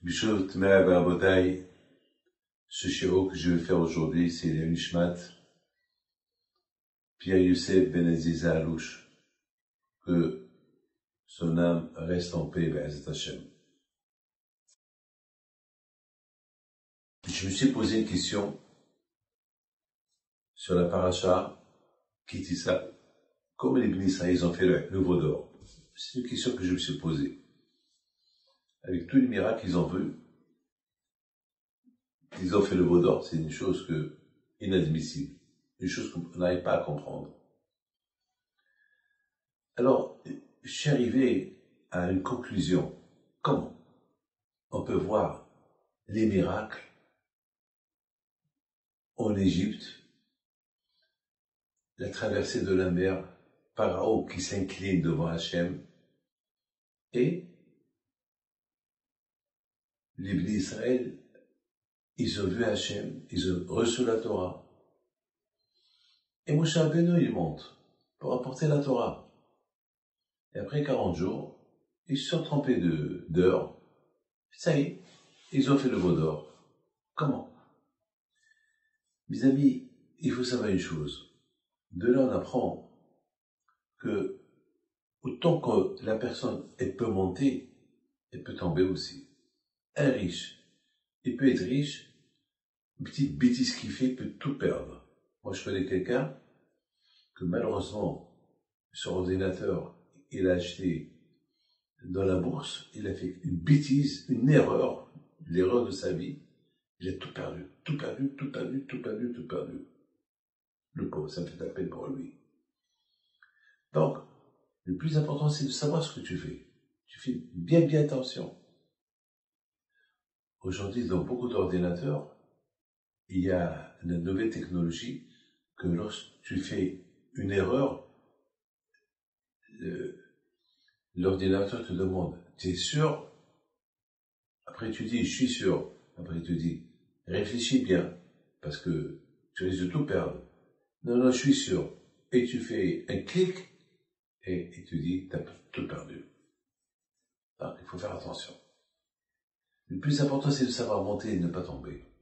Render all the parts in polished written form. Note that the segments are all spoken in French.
Bishot Merav Rabotai, ce shiur que je vais faire aujourd'hui, c'est le Nishmat Pierre Youssef Ben Aziza Alouche, que son âme reste en paix, Be'ezat Hashem. Je me suis posé une question sur la paracha Kitissa. Comment les Bnei Israël ont fait le veau d'or? C'est une question que je me suis posée. Avec tous les miracles qu'ils ont vus, ils ont fait le veau d'or, c'est une chose inadmissible, une chose qu'on n'arrive pas à comprendre. Alors, je suis arrivé à une conclusion. Comment on peut voir les miracles en Égypte, la traversée de la mer, Pharaon qui s'incline devant Hachem, et les Bnei Israël, ils ont vu Hachem, ils ont reçu la Torah. Et Moshe Rabbeinu, il monte pour apporter la Torah. Et après 40 jours, ils se sont trompés d'heure. Ça y est, ils ont fait le veau d'or. Comment? Mes amis, il faut savoir une chose. De là, on apprend que autant que la personne, elle peut monter, elle peut tomber aussi. Un riche, il peut être riche, une petite bêtise qu'il fait, il peut tout perdre. Moi, je connais quelqu'un que malheureusement, son ordinateur, il a acheté dans la bourse, il a fait une bêtise, une erreur, l'erreur de sa vie, il a tout perdu, tout perdu, tout perdu, tout perdu, tout perdu. Le pauvre, ça me fait de la peine pour lui. Donc, le plus important, c'est de savoir ce que tu fais. Tu fais bien attention. Aujourd'hui, dans beaucoup d'ordinateurs, il y a la nouvelle technologie que lorsque tu fais une erreur, l'ordinateur te demande, tu es sûr? Après tu dis, je suis sûr. Après il te dit, réfléchis bien, parce que tu risques de tout perdre. Non, je suis sûr. Et tu fais un clic, et il te dit, tu as tout perdu. Alors, il faut faire attention. Le plus important, c'est de savoir monter et de ne pas tomber.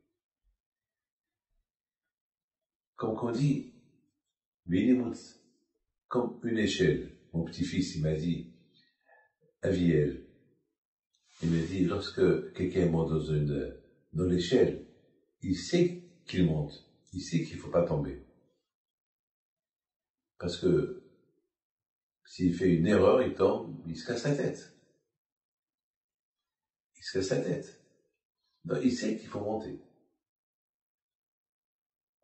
Comme on dit, comme une échelle. Mon petit-fils, il m'a dit, Aviel, il m'a dit, lorsque quelqu'un monte dans l'échelle, il sait qu'il monte, il sait qu'il ne faut pas tomber. Parce que s'il fait une erreur, il tombe, il se casse la tête. Il se casse la tête. Donc il sait qu'il faut monter.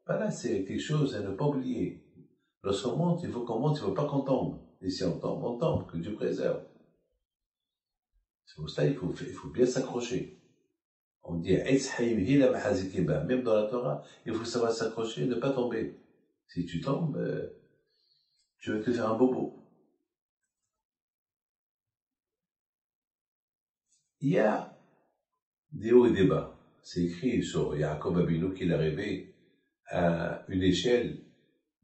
Voilà, c'est quelque chose à ne pas oublier. Lorsqu'on monte, il faut qu'on monte, il ne faut pas qu'on tombe. Et si on tombe, que Dieu préserve. C'est pour ça qu'il faut bien s'accrocher. On dit, même dans la Torah, il faut savoir s'accrocher et ne pas tomber. Si tu tombes, tu vas te faire un bobo. Il y a des hauts et des bas. C'est écrit sur Yaakov Abinu qu'il est arrivé à une échelle,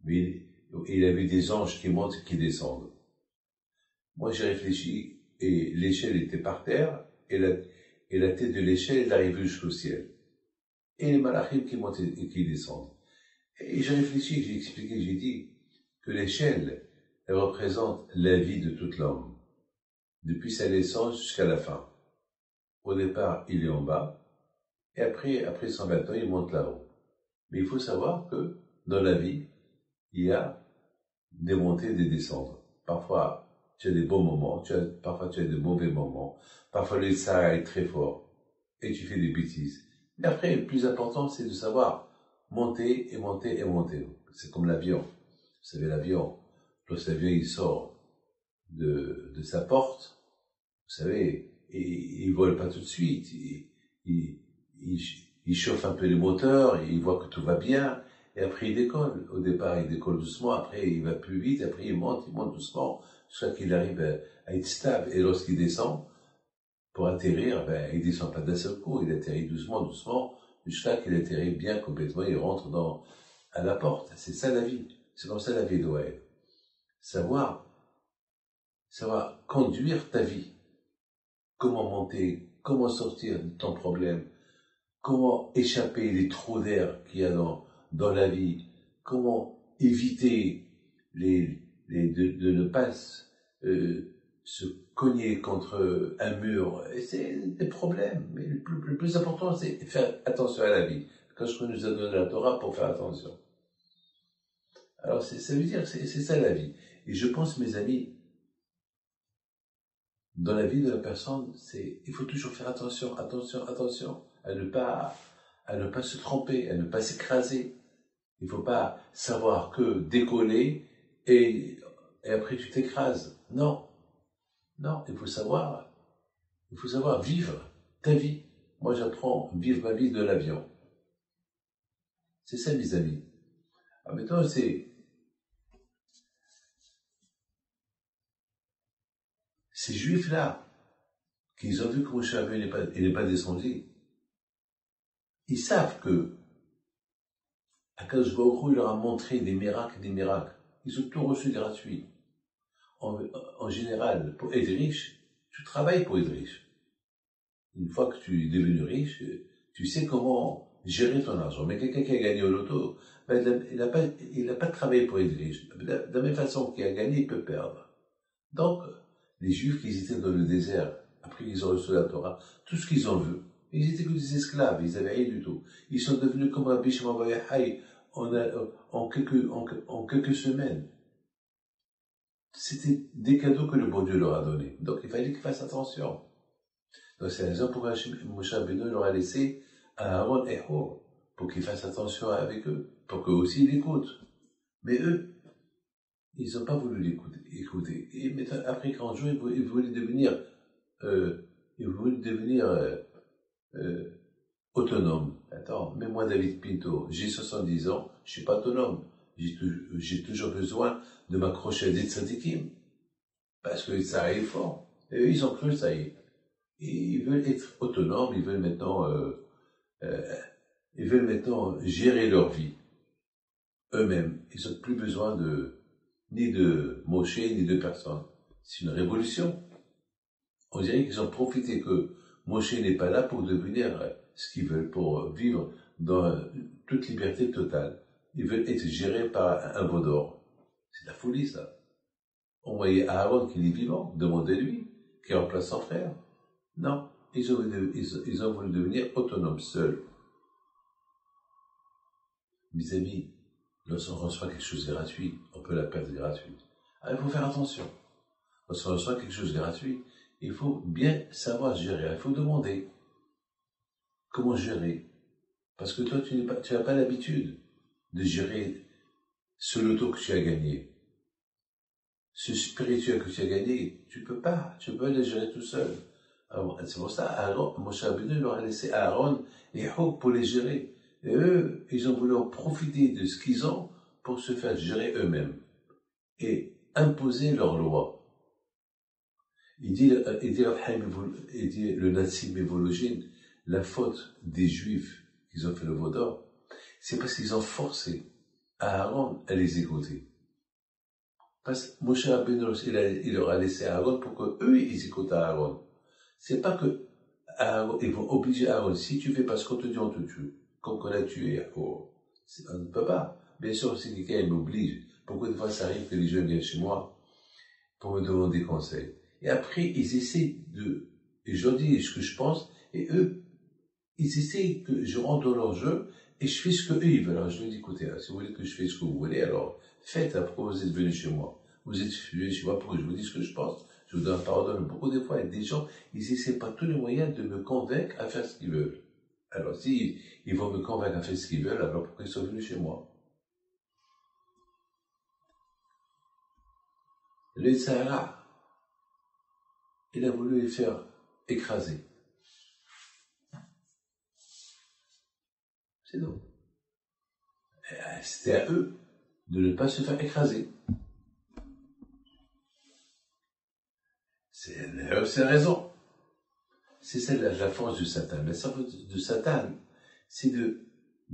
mais il a vu des anges qui montent et qui descendent. Moi, j'ai réfléchi, et l'échelle était par terre, et la tête de l'échelle, elle arrivait jusqu'au ciel. Et les malachim qui montent et qui descendent. Et j'ai réfléchi, j'ai expliqué, j'ai dit que l'échelle, elle représente la vie de toute l'homme, depuis sa naissance jusqu'à la fin. Au départ, il est en bas, et après 120 ans, il monte là-haut. Mais il faut savoir que, dans la vie, il y a des montées et des descentes. Parfois, tu as des bons moments, parfois tu as des mauvais moments, parfois le Sahara est très fort, et tu fais des bêtises. Mais après, le plus important, c'est de savoir monter et monter et monter. C'est comme l'avion. Vous savez, l'avion, lorsque l'avion il sort de sa porte, vous savez, et il vole pas tout de suite, il chauffe un peu les moteurs, il voit que tout va bien, et après il décolle. Au départ, il décolle doucement, après il va plus vite, après il monte doucement, jusqu'à qu'il arrive à être stable. Et lorsqu'il descend, pour atterrir, il descend pas d'un seul coup, il atterrit doucement, jusqu'à qu'il atterrit bien complètement, il rentre à la porte. C'est ça la vie. C'est comme ça la vie doit être. Savoir ça va conduire ta vie. Comment monter, comment sortir de ton problème, comment échapper les trous d'air qu'il y a dans la vie, comment éviter de ne pas se cogner contre un mur. Et c'est des problèmes. Mais le plus important, c'est faire attention à la vie. Quand je nous a donné la Torah pour faire attention. Alors, ça veut dire que c'est ça la vie. Et je pense, mes amis, dans la vie de la personne, il faut toujours faire attention à ne pas se tromper, à ne pas s'écraser. Il ne faut pas savoir que décoller et après tu t'écrases. Non, il faut savoir vivre ta vie. Moi, j'apprends à vivre ma vie de l'avion. C'est ça, mes amis. Alors maintenant, ces juifs-là, qu'ils ont vu que Moshe Rabbeinu n'est pas descendu, ils savent que Akadosh Baruch Hu leur a montré des miracles. Ils ont tout reçu gratuit. En général, pour être riche, tu travailles pour être riche. Une fois que tu es devenu riche, tu sais comment gérer ton argent. Mais quelqu'un qui a gagné au loto, il n'a pas travaillé pour être riche. De la même façon qu'il a gagné, il peut perdre. Donc, les Juifs qui étaient dans le désert, après qu'ils ont reçu la Torah, tout ce qu'ils ont vu, ils étaient que des esclaves, ils n'avaient rien du tout. Ils sont devenus comme Rabbi Shimon bar Yochai en quelques semaines. C'était des cadeaux que le bon Dieu leur a donnés. Donc il fallait qu'ils fassent attention. Donc c'est la raison pour laquelle Moshe Rabbeinu leur a laissé Aaron et Hur, pour qu'ils fassent attention avec eux, pour qu'eux aussi ils l'écoutent. Mais eux, ils n'ont pas voulu l'écouter. Et maintenant, après 40 jours, ils voulaient devenir autonomes. Attends, mais moi, David Pinto, j'ai 70 ans, je ne suis pas autonome. J'ai toujours besoin de m'accrocher à des tzadikim. Parce que ça arrive fort. Et eux, ils ont cru, ça y est. Et ils veulent être autonomes, ils veulent maintenant gérer leur vie. Eux-mêmes. Ils n'ont plus besoin ni de Moshe, ni de personne. C'est une révolution. On dirait qu'ils ont profité que Moshe n'est pas là pour devenir ce qu'ils veulent, pour vivre dans toute liberté totale. Ils veulent être gérés par un veau d'or. C'est de la folie, ça. On voyait Aaron qui est vivant, demandez-lui, qui remplace son frère. Non, ils ont voulu devenir autonomes, seuls. Mes amis, lorsqu'on reçoit quelque chose de gratuit, on peut la perdre gratuite. Alors il faut faire attention. Lorsqu'on reçoit quelque chose de gratuit, il faut bien savoir gérer. Il faut demander comment gérer. Parce que toi, tu n'as pas l'habitude de gérer ce loto que tu as gagné. Ce spirituel que tu as gagné, tu peux le gérer tout seul. Alors, c'est pour ça, Moshe Rabbeinu leur a laissé Aaron et Hur pour les gérer. Et eux, ils ont voulu en profiter de ce qu'ils ont pour se faire gérer eux-mêmes et imposer leurs lois. Il dit le Nassim Evologine, la faute des Juifs qu'ils ont fait le veau d'or, c'est parce qu'ils ont forcé Aaron à les écouter. Parce que Moshe Rabbeinu, il leur a laissé Aaron pour qu'eux, ils écoutent Aaron. C'est pas que Aaron, ils vont obliger Aaron, si tu fais pas ce qu'on te dit, on te tue. Comme qu'on a tué Yaakov. On ne peut pas. Bien sûr, si quelqu'un m'oblige, beaucoup de fois ça arrive que les jeunes viennent chez moi pour me demander conseil. Et après, ils essaient et je leur dis ce que je pense, et eux, ils essaient que je rentre dans leur jeu, et je fais ce qu'eux ils veulent. Alors je leur dis, écoutez, si vous voulez que je fasse ce que vous voulez, alors faites, pourquoi vous êtes venus chez moi? Vous êtes venus chez moi pour que je vous dise ce que je pense. Je vous donne pardon. Beaucoup de fois, il y a des gens, ils essaient par tous les moyens de me convaincre à faire ce qu'ils veulent. Alors, si ils vont me convaincre à faire ce qu'ils veulent, alors pourquoi ils sont venus chez moi? Le Sahara, il a voulu les faire écraser. C'est donc. C'était à eux de ne pas se faire écraser. C'est la raison. C'est ça la force du Satan. La force du Satan, c'est de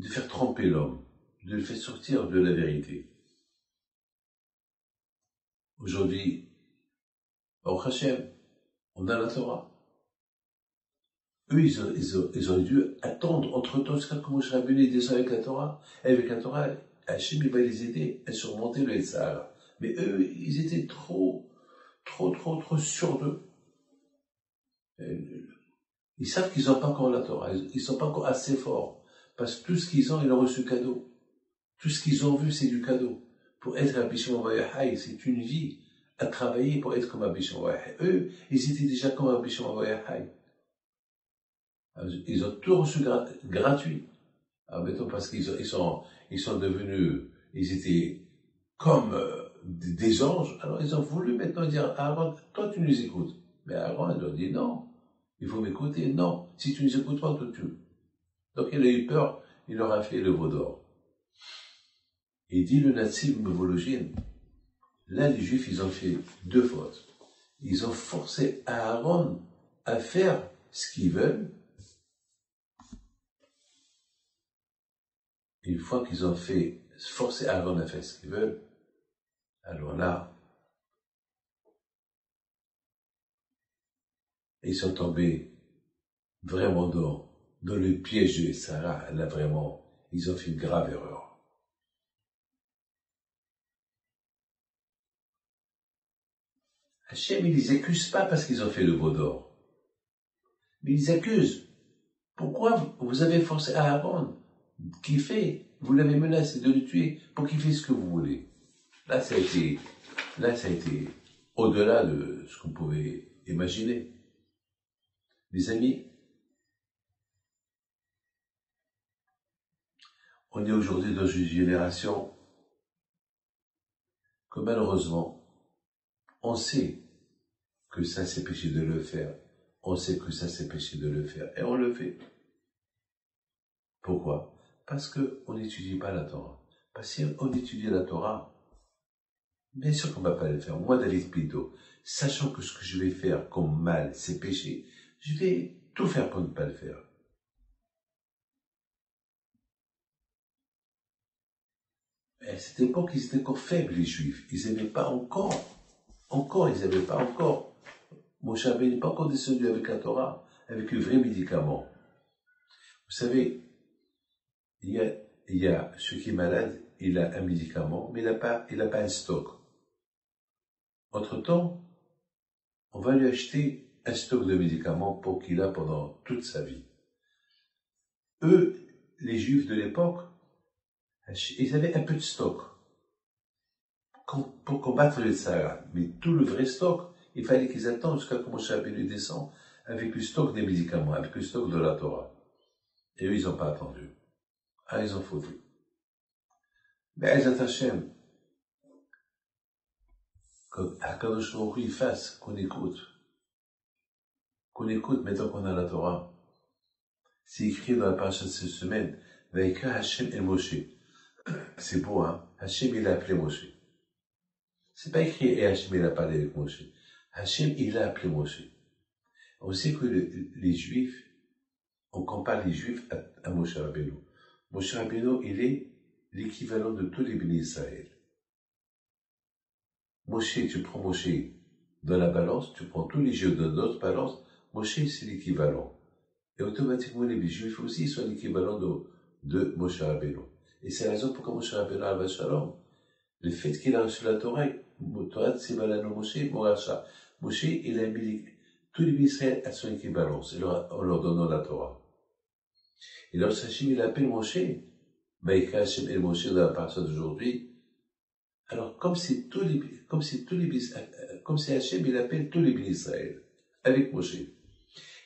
faire tromper l'homme, de le faire sortir de la vérité. Aujourd'hui, Au Hachem, on a la Torah. Eux, ils auraient dû attendre entre-temps jusqu'à ce que Moshe Rabbeinu descende avec la Torah. Et avec la Torah, Hachem, il va les aider à surmonter le Sahara. Mais eux, ils étaient trop sûrs d'eux. Ils savent qu'ils n'ont pas encore la Torah. Ils ne sont pas encore assez forts. Parce que tout ce qu'ils ont, ils l'ont reçu cadeau. Tout ce qu'ils ont vu, c'est du cadeau. Pour être Rabbi Shimon Bar Yochai, c'est une vie à travailler pour être comme Rabbi Shimon Bar Yochai. Eux, ils étaient déjà comme Rabbi Shimon Bar Yochai. Ils ont tout reçu gratuit. Alors, mettons, parce qu'ils sont devenus, ils étaient comme des anges. Alors, ils ont voulu maintenant dire, Aaron, toi, tu nous écoutes. Mais Aaron, il leur dit, non, il faut m'écouter. Non, si tu nous écoutes pas, toi, tu. Donc, il a eu peur, il leur a fait le veau d'or. Il dit le Natsib Mevologine. Là, les Juifs, ils ont fait deux fautes. Ils ont forcé Aaron à faire ce qu'ils veulent. Une fois qu'ils ont forcé Aaron à faire ce qu'ils veulent, alors là, ils sont tombés vraiment dans le piège de Sarah. Là, vraiment, ils ont fait une grave erreur. Hachem, ils les accusent pas parce qu'ils ont fait le veau d'or. Mais ils les accusent. Pourquoi vous avez forcé Aaron, vous l'avez menacé de le tuer pour qu'il fasse ce que vous voulez. Là, ça a été au-delà de ce qu'on pouvait imaginer. Les amis, on est aujourd'hui dans une génération que malheureusement, on sait que ça c'est péché de le faire. On sait que ça c'est péché de le faire. Et on le fait. Pourquoi? Parce qu'on n'étudie pas la Torah. Parce qu'on étudie la Torah, bien sûr qu'on ne va pas le faire. Moi, David Pinto, sachant que ce que je vais faire comme mal, c'est péché, je vais tout faire pour ne pas le faire. Mais à cette époque, ils étaient encore faibles, les Juifs. Ils n'avaient pas encore. Ils n'avaient pas encore. Moshe n'est pas encore descendu avec la Torah, avec le vrai médicament. Vous savez, il y a ceux qui est malade, il a un médicament, mais il n'a pas un stock. Entre-temps, on va lui acheter un stock de médicaments pour qu'il a pendant toute sa vie. Eux, les Juifs de l'époque, ils avaient un peu de stock pour combattre le Sahara. Mais tout le vrai stock, il fallait qu'ils attendent jusqu'à ce que Moshe Rabbeinu descend avec le stock des médicaments, avec le stock de la Torah. Et eux, ils n'ont pas attendu. Ils ont fauté. Mais Ezrat Hashem, qu'Akadosh Baruch Hu il fasse, qu'on écoute maintenant qu'on a la Torah. C'est écrit dans la paracha de cette semaine, Vaïka Hashem et Moshe. C'est beau, hein? Hashem, il a appelé Moshe. C'est pas écrit, et Hashem, il a parlé avec Moshe. Hashem, il a appelé Moshe. On sait que les Juifs, on compare les Juifs à Moshe Rabbeinu. Moshe Rabbeinu, il est l'équivalent de tous les bénis Israël. Moshe, tu prends Moshe dans la balance, tu prends tous les Juifs dans notre balance, Moshe, c'est l'équivalent. Et automatiquement, les Juifs aussi sont l'équivalent de Moshe Rabbeinu. Et c'est la raison pourquoi Moshe Rabbeinu a Shalom. Le fait qu'il a reçu la Torah, Torah Tzibalano Moshe, Moracha. Moshe, il a mis tous les Israël à son équivalence, en leur donnant la Torah. Et lorsque Hachem, il appelle Moshe, Maïka Hachem et Moshe dans la partie d'aujourd'hui, alors comme si Hachem, il appelle tous les Israël, avec Moshe. Et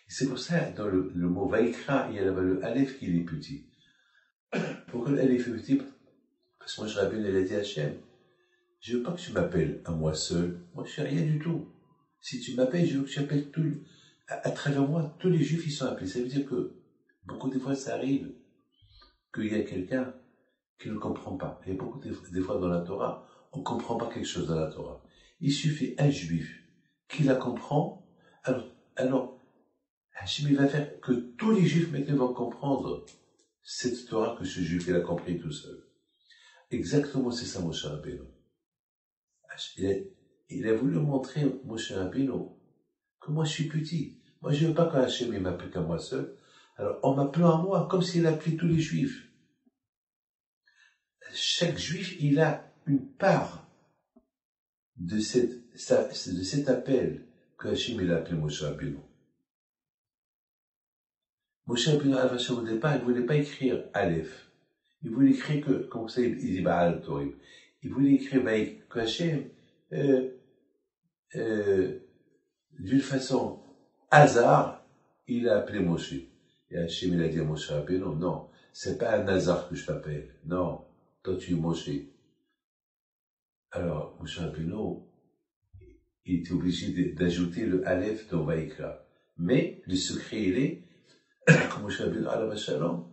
c'est pour ça, dans le mot Vaikra, il y a le Aleph qui est petit. Pourquoi l'Aleph est petit? Parce que moi, je rappelle, il a dit à Hachem, je veux pas que tu m'appelles à moi seul. Moi, je fais rien du tout. Si tu m'appelles, je veux que tu appelles à travers moi, tous les Juifs, ils sont appelés. Ça veut dire que, beaucoup de fois, ça arrive qu'il y a quelqu'un qui ne comprend pas. Il y a beaucoup des fois dans la Torah, on ne comprend pas quelque chose dans la Torah. Il suffit un Juif qui la comprend, alors, Hachem, il va faire que tous les Juifs maintenant vont comprendre cette Torah que ce Juif, il a compris tout seul. Exactement, c'est ça, Moshe Rabbeinu. il a voulu montrer, Moshe Rabbeinu, que moi je suis petit. Moi je veux pas qu'Hachem il m'appelle qu'à moi seul. Alors en m'appelant à moi, comme s'il appelait tous les juifs. Chaque juif, il a une part de cet appel que Hachem il a appelé Moshe Rabbeinu. Moshe Rabbeinu, au départ, il voulait pas écrire Aleph. Il voulait écrire que, comme ça, il dit Baal Torib. Il voulait écrire que Hachem, d'une façon hasard, il a appelé Moshe. Et Hachem, il a dit à Moshe Rabbeinu, non, c'est pas un hasard que je t'appelle. Non, toi tu es Moshe. Alors, Moshe Rabbeinu, il était obligé d'ajouter le Aleph dans Vaïkra. Mais, le secret, il est, comme Moshe Rabbeinu, alayhi shalom,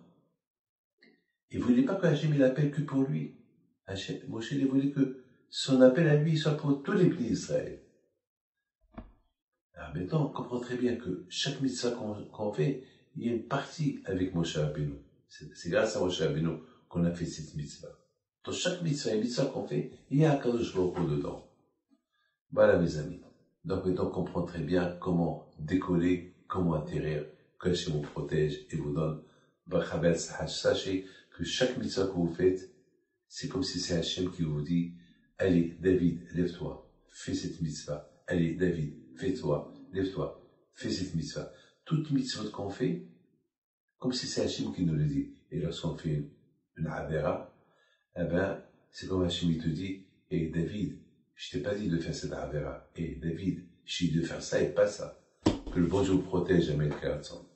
il voulait pas que Hachem, il appelle que pour lui. Moshe, il voulait que son appel à lui soit pour tous les pays d'Israël. Alors maintenant, on comprend très bien que chaque mitzvah qu'on fait, il y a une partie avec Moshe Rabbeinu. C'est grâce à Moshe Rabbeinu qu'on a fait cette mitzvah. Dans chaque mitzvah, qu'on fait, il y a un Kadosh Baruch Hu dedans. Voilà mes amis. Donc maintenant, on comprend très bien comment décoller, comment atterrir, que Hachem vous protège et vous donne. Sachez que chaque mitzvah que vous faites, c'est comme si c'est Hachem qui vous dit, allez, David, lève-toi, fais cette mitzvah. Allez, David, fais-toi, lève-toi, fais cette mitzvah. Toute mitzvah qu'on fait, comme si c'est Hachem qui nous le dit. Et lorsqu'on fait une avera, eh ben, c'est comme Hachem il te dit, et David, je t'ai pas dit de faire cette avera. Et David, je t'ai dit de faire ça et pas ça. Que le bon Dieu vous protège, Amen, Karatzon.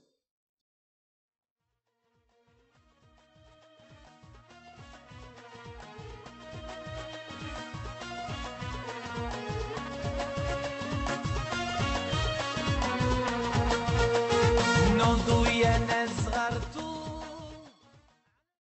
Non